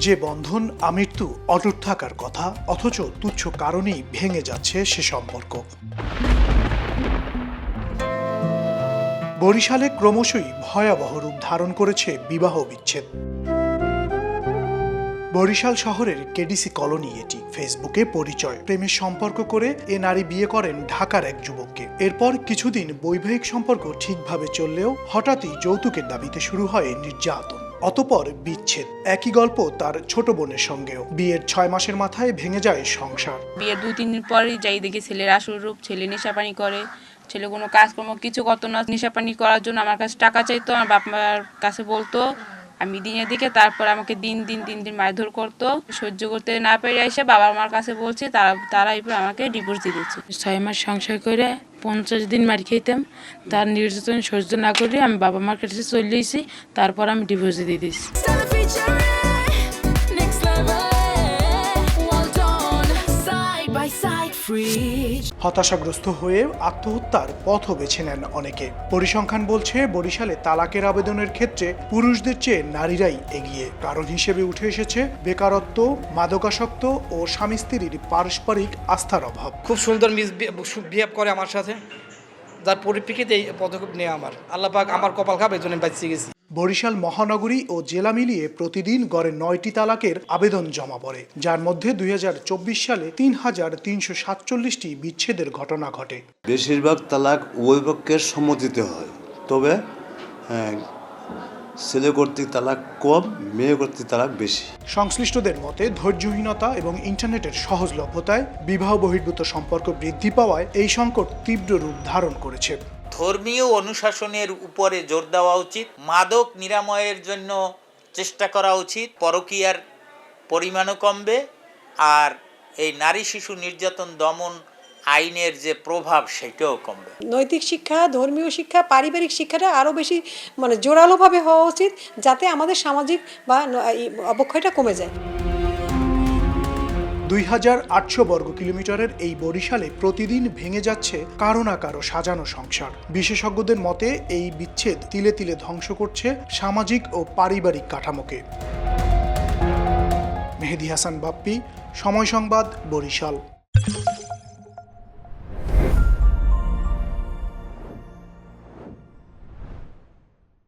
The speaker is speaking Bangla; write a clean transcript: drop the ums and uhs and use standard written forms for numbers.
যে বন্ধন আমৃত্যু অটুট থাকার কথা, অথচ তুচ্ছ কারণেই ভেঙে যাচ্ছে সে সম্পর্ক। বরিশালে ক্রমশই ভয়াবহ রূপ ধারণ করেছে বিবাহ বিচ্ছেদ। বরিশাল শহরের কেডিসি কলোনি এটি। ফেসবুকে পরিচয়, প্রেমের সম্পর্ক করে এ নারী বিয়ে করেন ঢাকার এক যুবককে। এরপর কিছুদিন বৈবাহিক সম্পর্ক ঠিকভাবে চললেও হঠাৎই যৌতুকের দাবিতে শুরু হয় নির্যাতন, অতঃপর বিচ্ছেদ। একই গল্প তার ছোট বোনের সঙ্গেও। বিয়ের 6 মাসের মাথায় ভেঙে যায় সংসার। বিয়ের 2-3 দিন পরেই যাই দেখি ছেলের আসল রূপ। ছেলে নেশাপানি করে, ছেলে কোনো কাজকর্ম কিছু করতো না। নেশাপানি করার জন্য আমার কাছে টাকা চাইতো, আমার বাপ মার কাছে বলতো, আমি দিনে দিকে তারপর আমাকে 3 দিন মারধর করতো। সহ্য করতে না পেরে এসে বাবা মার কাছে বলছি, তারা এরপর আমাকে ডিভোর্স দিয়ে দিচ্ছে। 6 মাস সংসার করে 50 দিন মার খেতাম। তার নির্যাতন সহ্য না করে আমি বাবা মার কাছে চলে এসেছি, তারপর আমি ডিভোর্স দিয়ে দিয়েছি। হতাশাগ্রস্ত হয়ে আত্মহত্যার পথও বেছে নেন অনেকে। পরিসংখ্যান বলছে বরিশালে তালাকের আবেদনের ক্ষেত্রে পুরুষদের চেয়ে নারীরাই এগিয়ে। কারণ হিসেবে উঠে এসেছে বেকারত্ব, মাদকাসক্ত ও স্বামী স্ত্রীর পারস্পরিক আস্থার অভাব। খুব সুন্দর বিহেভ করে আমার সাথে, যার পরিপ্রেক্ষিতে এই পদক্ষেপ নেওয়া আমার। আল্লাহ পাক আমার কপাল খাবে, এই জন্য বাঁচিয়ে গেছি। বরিশাল মহানগরী ও জেলা মিলিয়ে প্রতিদিন গড়ে 9টি তালাকের আবেদন জমা পড়ে, যার মধ্যে 2024 সালে 3347টি বিচ্ছেদের ঘটনা ঘটে। বেশিরভাগ তালাক উভয় পক্ষের সম্মতিতে হয়, তবে ছেলে কর্তৃক তালাক কম, মেয়ে কর্তৃক তালাক বেশি। সংশ্লিষ্টদের মতে ধৈর্যহীনতা এবং ইন্টারনেটের সহজলভ্যতায় বিবাহ বহির্ভূত সম্পর্ক বৃদ্ধি পাওয়ায় এই সংকট তীব্র রূপ ধারণ করেছে। ধর্মীয় অনুশাসনের উপরে জোর দেওয়া উচিত। মাদক নিরাময়ের জন্য চেষ্টা করা উচিত। পরকীয়ার পরিমাণও কমবে, আর এই নারী শিশু নির্যাতন দমন আইনের যে প্রভাব সেটাও কমবে। নৈতিক শিক্ষা, ধর্মীয় শিক্ষা, পারিবারিক শিক্ষাটা আরও বেশি জোরালোভাবে হওয়া উচিত, যাতে আমাদের সামাজিক বা অবক্ষয়টা কমে যায়। 2800 বর্গ কিলোমিটারের এই বরিশালে প্রতিদিন ভেঙে যাচ্ছে কারো না কারো সাজানো সংসার। বিশেষজ্ঞদের মতে এই বিচ্ছেদ তিলে তিলে ধ্বংস করছে সামাজিক ও পারিবারিক কাঠামোকে। মেহেদী হাসান বাপ্পি, সময় সংবাদ, বরিশাল।